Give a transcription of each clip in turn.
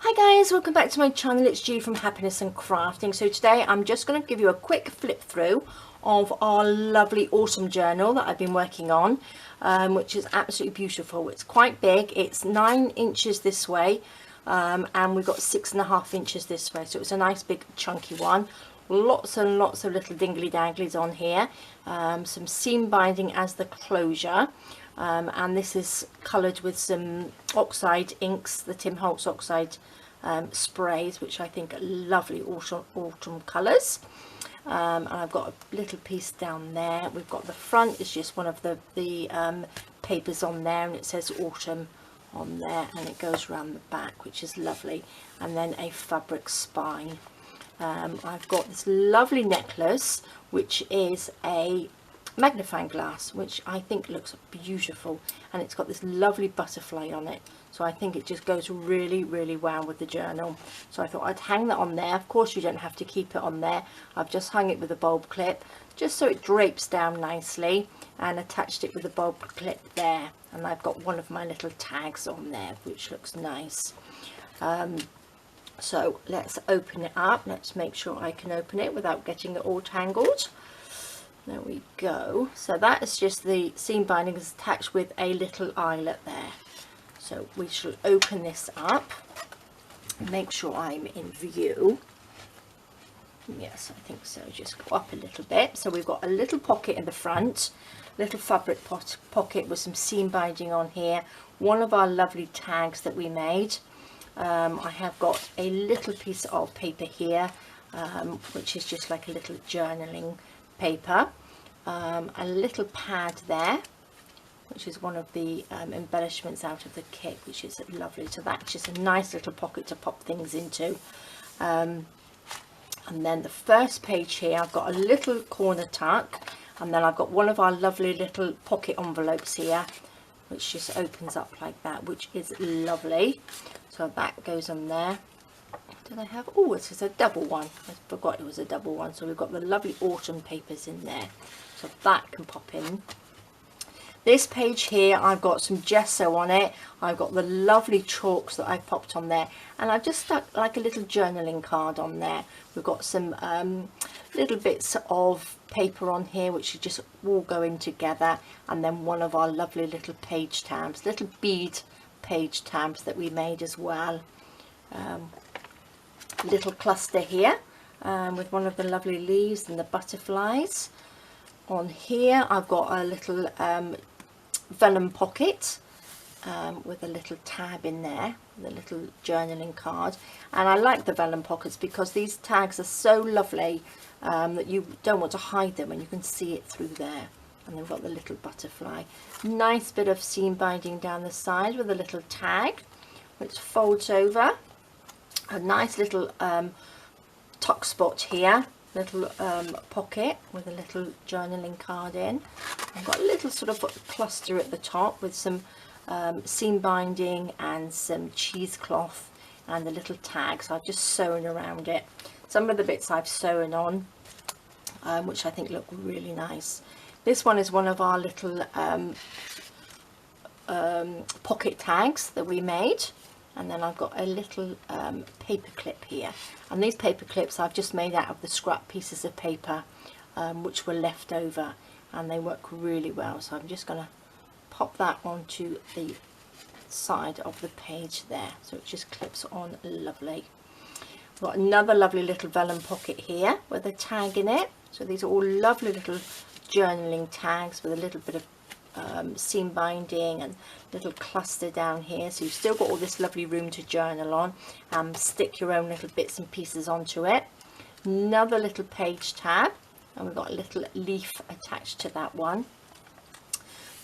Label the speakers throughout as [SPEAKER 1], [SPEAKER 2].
[SPEAKER 1] Hi guys, welcome back to my channel. It's G from Happiness and Crafting. So today I'm just going to give you a quick flip through of our lovely autumn journal that I've been working on, which is absolutely beautiful. It's quite big. It's 9 inches this way, and we've got 6.5 inches this way. So it's a nice big chunky one. Lots and lots of little dingly danglies on here. Some seam binding as the closure. And this is coloured with some oxide inks, the Tim Holtz oxide sprays, which I think are lovely autumn colours. And I've got a little piece down there. We've got the front is just one of the papers on there, and it says autumn on there, and it goes around the back, which is lovely. And then a fabric spine. I've got this lovely necklace, which is a magnifying glass, which I think looks beautiful, and it's got this lovely butterfly on it, so I think it just goes really well with the journal. So I thought I'd hang that on there. Of course you don't have to keep it on there. I've just hung it with a bulb clip just so it drapes down nicely, and attached it with a bulb clip there, and I've got one of my little tags on there, which looks nice. So let's open it up. Let's make sure I can open it without getting it all tangled. There we go. So that is just the seam binding is attached with a little eyelet there. So we shall open this up and make sure I'm in view. Yes, I think so. Just go up a little bit. So we've got a little pocket in the front, little fabric pocket with some seam binding on here. One of our lovely tags that we made. I have got a little piece of paper here, which is just like a little journaling paper, a little pad there, which is one of the embellishments out of the kit, which is lovely. So that's just a nice little pocket to pop things into. And then the first page here, I've got a little corner tuck, and then I've got one of our lovely little pocket envelopes here, which just opens up like that, which is lovely. So that goes on there. Did I have, oh, this is a double one. I forgot it was a double one. So we've got the lovely autumn papers in there, so that can pop in. This page here, I've got some gesso on it. I've got the lovely chalks that I've popped on there, and I've just stuck like a little journaling card on there. We've got some little bits of paper on here, which just all go in together, and then one of our lovely little page tabs, little bead page tabs that we made as well. Little cluster here with one of the lovely leaves and the butterflies. On here I've got a little vellum pocket with a little tab in there, the little journaling card. And I like the vellum pockets because these tags are so lovely that you don't want to hide them, and you can see it through there. And they've got the little butterfly. Nice bit of seam binding down the side with a little tag which folds over. A nice little tuck spot here, little pocket with a little journaling card in. I've got a little sort of cluster at the top with some seam binding and some cheesecloth and the little tag, so I've just sewn around it. Some of the bits I've sewn on, which I think look really nice. This one is one of our little pocket tags that we made. And then I've got a little paper clip here, and these paper clips I've just made out of the scrap pieces of paper which were left over, and they work really well. So I'm just going to pop that onto the side of the page there, so it just clips on lovely. I've got another lovely little vellum pocket here with a tag in it. So these are all lovely little journaling tags with a little bit of seam binding and little cluster down here, so you've still got all this lovely room to journal on. Stick your own little bits and pieces onto it. Another little page tab, and we've got a little leaf attached to that one.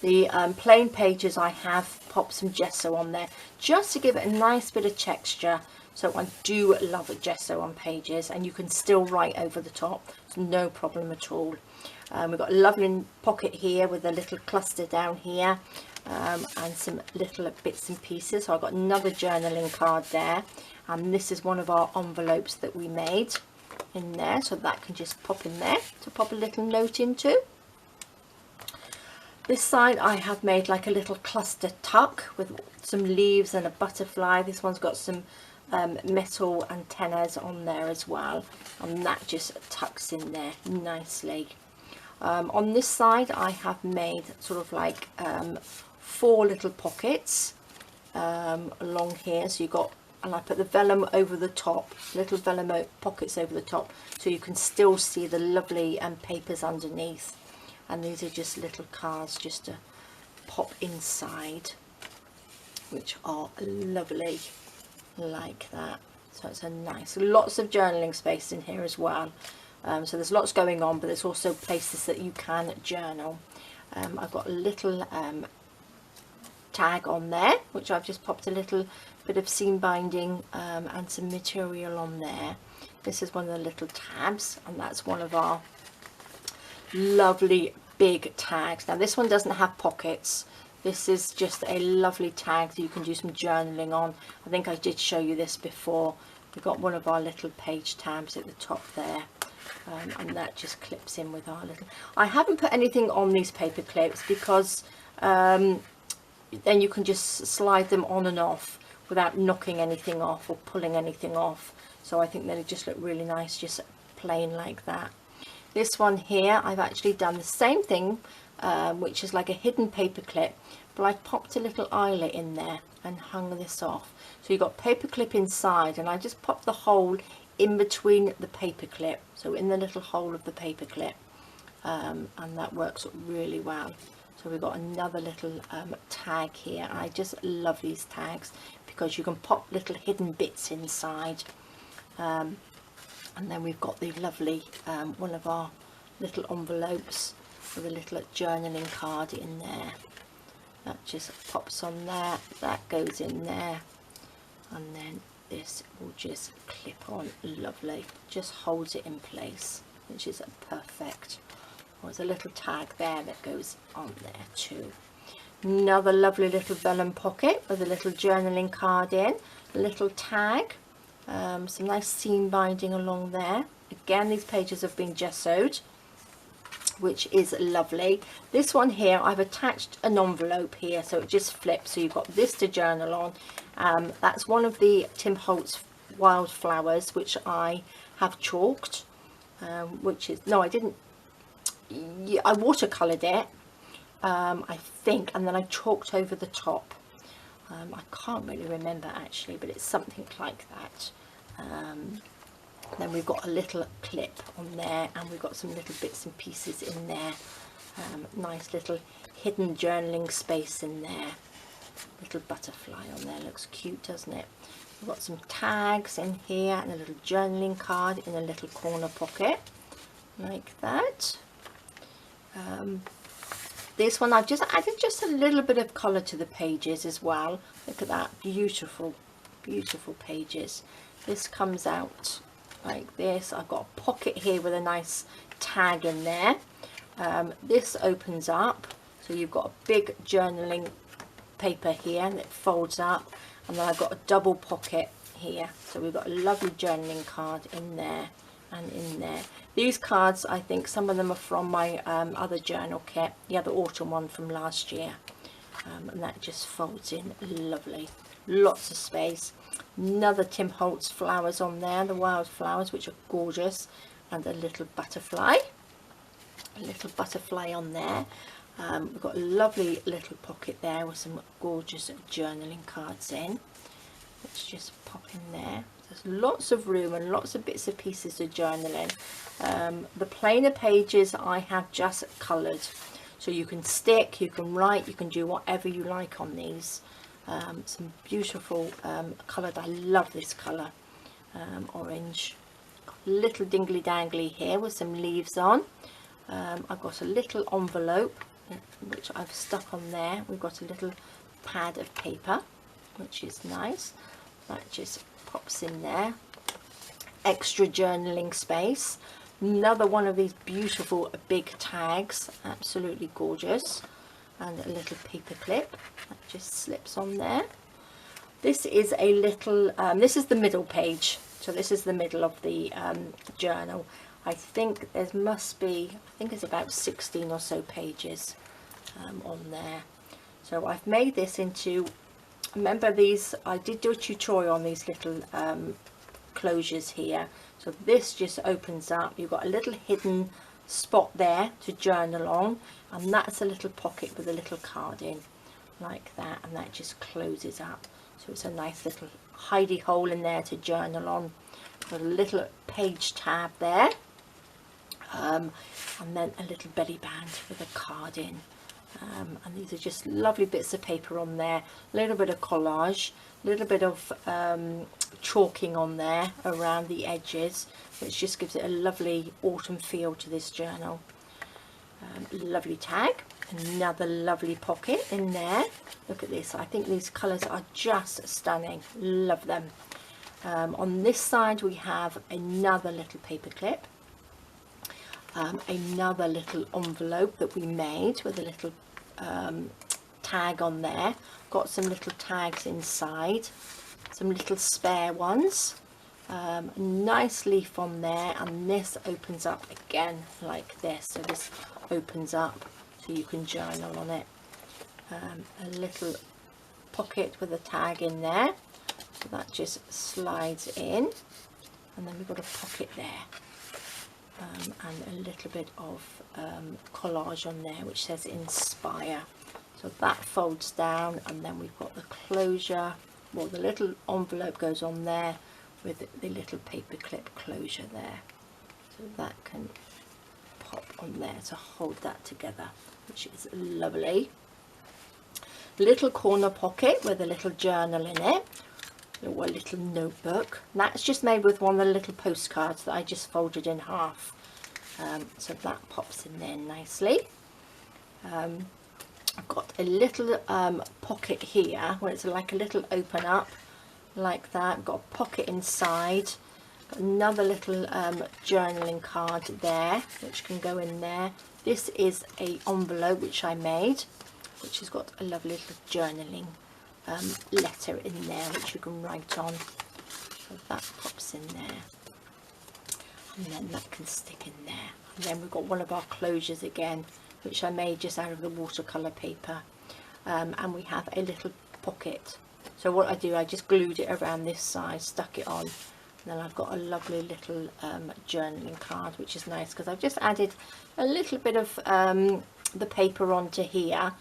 [SPEAKER 1] The plain pages, I have popped some gesso on there just to give it a nice bit of texture. So I do love a gesso on pages, and you can still write over the top. It's no problem at all. We've got a lovely pocket here with a little cluster down here, and some little bits and pieces. So I've got another journaling card there, and this is one of our envelopes that we made in there, so that can just pop in there to pop a little note into. This side I have made like a little cluster tuck with some leaves and a butterfly. This one's got some metal antennas on there as well, and that just tucks in there nicely. On this side I have made sort of like 4 little pockets along here, so you've got, and I put the vellum over the top, little vellum pockets over the top, so you can still see the lovely papers underneath. And these are just little cards just to pop inside, which are lovely like that. So it's a nice, lots of journaling space in here as well. So there's lots going on, but there's also places that you can journal. I've got a little tag on there, which I've just popped a little bit of seam binding and some material on there. This is one of the little tabs, and that's one of our lovely big tags. Now this one doesn't have pockets. This is just a lovely tag that you can do some journaling on. I think I did show you this before. We've got one of our little page tabs at the top there, and that just clips in with our little... I haven't put anything on these paper clips because then you can just slide them on and off without knocking anything off or pulling anything off. So I think they just look really nice just plain like that. This one here, I've actually done the same thing, which is like a hidden paper clip, but I popped a little eyelet in there and hung this off. So you've got paper clip inside, and I just popped the hole in between the paper clip, so in the little hole of the paper clip, and that works really well. So we've got another little tag here. I just love these tags because you can pop little hidden bits inside. And then we've got the lovely one of our little envelopes with a little journaling card in there. That just pops on there, that goes in there, and then this will just clip on lovely, just holds it in place, which is perfect. There's a little tag there that goes on there too. Another lovely little vellum pocket with a little journaling card in, a little tag, some nice seam binding along there. Again, these pages have been gessoed, which is lovely. This one here, I've attached an envelope here, so it just flips, so you've got this to journal on. That's one of the Tim Holtz wildflowers, which I have chalked, which is, no, I didn't, yeah, I watercoloured it, I think, and then I chalked over the top. I can't really remember actually, but it's something like that. Then we've got a little clip on there, and we've got some little bits and pieces in there. Nice little hidden journaling space in there. Little butterfly on there, looks cute, doesn't it? We've got some tags in here and a little journaling card in a little corner pocket, like that. This one I've just added just a little bit of colour to the pages as well. Look at that, beautiful, beautiful pages. This comes out like this. I've got a pocket here with a nice tag in there. This opens up, so you've got a big journaling paper here and it folds up, and then I've got a double pocket here, so we've got a lovely journaling card in there and in there. These cards, I think some of them are from my other journal kit, the other autumn one from last year, and that just folds in lovely, lots of space. Another Tim Holtz flowers on there, the wildflowers, which are gorgeous, and a little butterfly on there. We've got a lovely little pocket there with some gorgeous journaling cards in. Let's just pop in there. There's lots of room and lots of bits and pieces to journal in. The plainer pages I have just coloured, so you can stick, you can write, you can do whatever you like on these. Some beautiful coloured, I love this colour, orange. Got a little dingly dangly here with some leaves on. I've got a little envelope which I've stuck on there. We've got a little pad of paper, which is nice. That just pops in there. Extra journaling space. Another one of these beautiful big tags, absolutely gorgeous, and a little paper clip that just slips on there. This is a little this is the middle page, so this is the middle of the journal. I think there must be, I think it's about 16 or so pages on there. So I've made this into remember these, I did do a tutorial on these little closures here. So this just opens up, you've got a little hidden spot there to journal on, and that's a little pocket with a little card in like that, and that just closes up. So it's a nice little hidey hole in there to journal on. Got a little page tab there, and then a little belly band with a card in. And these are just lovely bits of paper on there, a little bit of collage, a little bit of chalking on there around the edges, which just gives it a lovely autumn feel to this journal. Lovely tag, another lovely pocket in there. Look at this, I think these colours are just stunning, love them. On this side we have another little paper clip, another little envelope that we made with a little tag on there. Got some little tags inside, some little spare ones, nice leaf on there, and this opens up again like this. So this opens up so you can journal on it. A little pocket with a tag in there, so that just slides in, and then we've got a pocket there. And a little bit of collage on there which says inspire. So that folds down, and then we've got the closure, well, the little envelope goes on there with the little paper clip closure there. So that can pop on there to hold that together, which is lovely. Little corner pocket with a little journal in it, or a little notebook. That's just made with one of the little postcards that I just folded in half. So that pops in there nicely. I've got a little pocket here where it's like a little open up like that. Got a pocket inside. Got another little journaling card there which can go in there. This is a envelope which I made, which has got a lovely little journaling letter in there which you can write on. So that pops in there, and then that can stick in there. And then we've got one of our closures again, which I made just out of the watercolour paper, and we have a little pocket. So what I do, I just glued it around this side, stuck it on, and then I've got a lovely little journaling card, which is nice because I've just added a little bit of the paper onto here,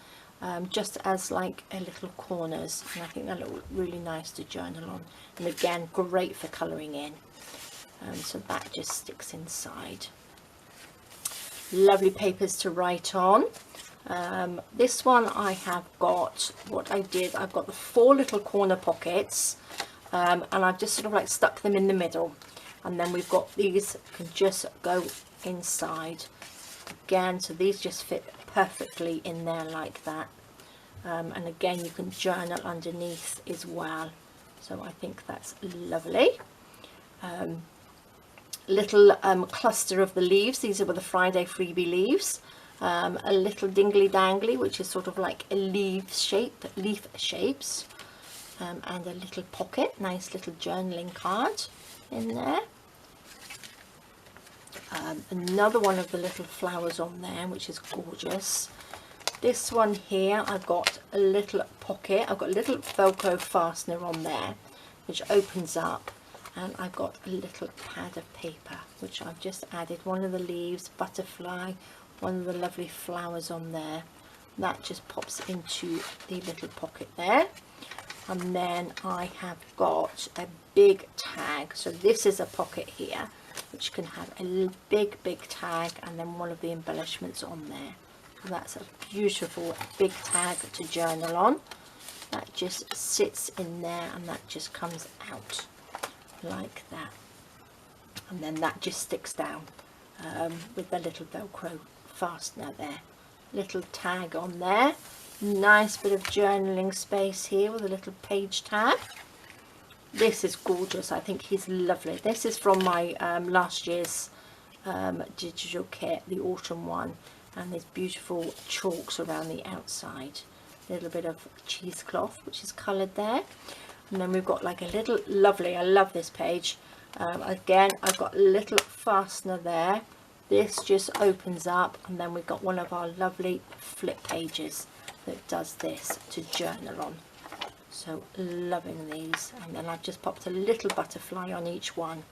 [SPEAKER 1] just as like a little corners, and I think that look really nice to journal on, and again great for colouring in. So that just sticks inside. Lovely papers to write on. This one I have got, what I did, I've got the 4 little corner pockets, and I've just sort of like stuck them in the middle, and then we've got these can just go inside again, so these just fit perfectly in there like that. And again you can journal underneath as well, so I think that's lovely. Little cluster of the leaves, these are the Friday freebie leaves. A little dingly dangly, which is sort of like a leaf shapes, and a little pocket, nice little journaling card in there. Another one of the little flowers on there, which is gorgeous. This one here, I've got a little pocket, I've got a little Velcro fastener on there which opens up, and I've got a little pad of paper which I've just added one of the leaves, butterfly, one of the lovely flowers on there. That just pops into the little pocket there. And then I have got a big tag, so this is a pocket here which can have a big tag, and then one of the embellishments on there. So that's a beautiful big tag to journal on. That just sits in there, and that just comes out like that, and then that just sticks down with the little Velcro fastener there. Little tag on there, nice bit of journaling space here with a little page tab. This is gorgeous, I think he's lovely. This is from my last year's digital kit, the autumn one, and there's beautiful chalks around the outside. A little bit of cheesecloth which is coloured there, and then we've got like a little lovely, I love this page, again I've got a little fastener there. This just opens up, and then we've got one of our lovely flip pages that does this to journal on. So loving these. And then I've just popped a little butterfly on each one,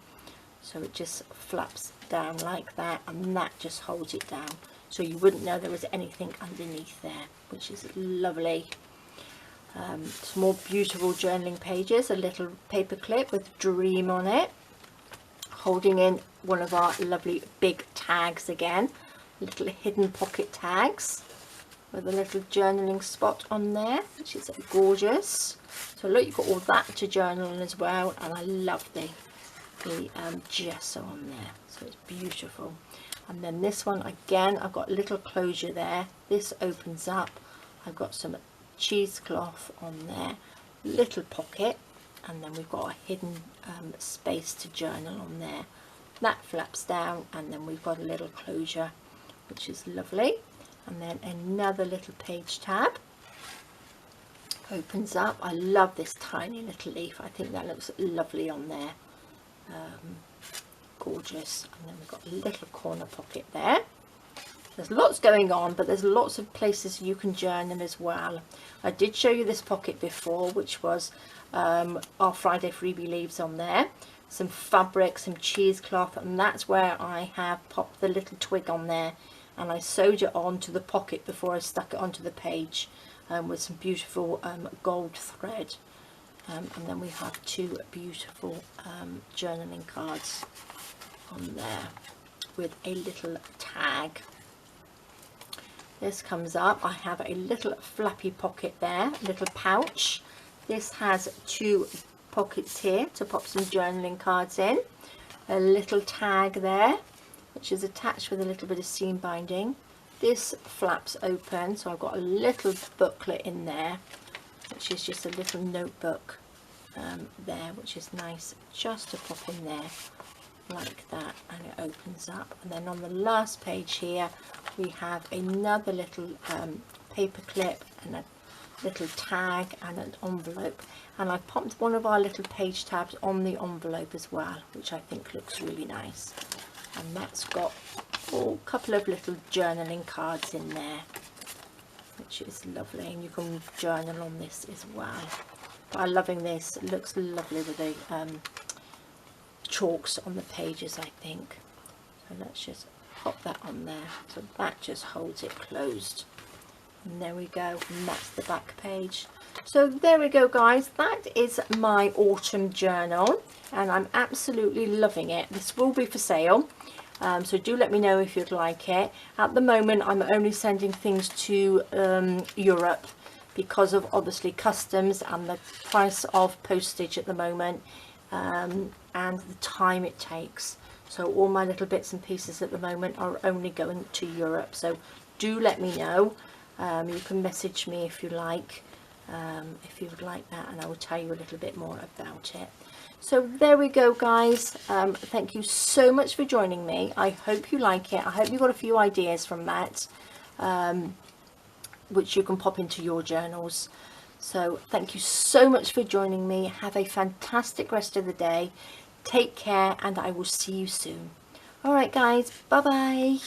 [SPEAKER 1] so it just flaps down like that, and that just holds it down, so you wouldn't know there was anything underneath there, which is lovely. Some more beautiful journaling pages, a little paper clip with dream on it, holding in one of our lovely big tags again, little hidden pocket tags with a little journaling spot on there, which is gorgeous. So look, you've got all that to journal in as well, and I love the gesso on there, so it's beautiful. And then this one again, I've got a little closure there, this opens up, I've got some cheesecloth on there, little pocket, and then we've got a hidden space to journal on there. That flaps down, and then we've got a little closure, which is lovely. And then another little page tab opens up. I love this tiny little leaf, I think that looks lovely on there. Gorgeous. And then we've got a little corner pocket there. There's lots going on, but there's lots of places you can journal as well. I did show you this pocket before, which was our Friday freebie leaves on there, some fabric, some cheesecloth, and that's where I have popped the little twig on there, and I sewed it onto the pocket before I stuck it onto the page with some beautiful gold thread. And then we have two beautiful journaling cards on there with a little tag. This comes up, I have a little flappy pocket there, little pouch. This has two pockets here to pop some journaling cards in. A little tag there, which is attached with a little bit of seam binding. This flaps open, so I've got a little booklet in there, which is just a little notebook there, which is nice just to pop in there like that, and it opens up. And then on the last page here we have another little paper clip and a little tag and an envelope, and I've popped one of our little page tabs on the envelope as well, which I think looks really nice. And that's got a couple of little journaling cards in there, which is lovely, and you can journal on this as well. But I'm loving this, it looks lovely with the chalks on the pages, I think. So let's just pop that on there, so that just holds it closed. And there we go, and that's the back page. So there we go guys, that is my autumn journal, and I'm absolutely loving it. This will be for sale, so do let me know if you'd like it. At the moment I'm only sending things to Europe because of obviously customs and the price of postage at the moment, and the time it takes. So all my little bits and pieces at the moment are only going to Europe, so do let me know. You can message me if you like, if you would like that, and I will tell you a little bit more about it. So there we go guys, thank you so much for joining me. I hope you like it. I hope you got a few ideas from that, which you can pop into your journals. So thank you so much for joining me. Have a fantastic rest of the day. Take care, and I will see you soon. All right guys, bye bye.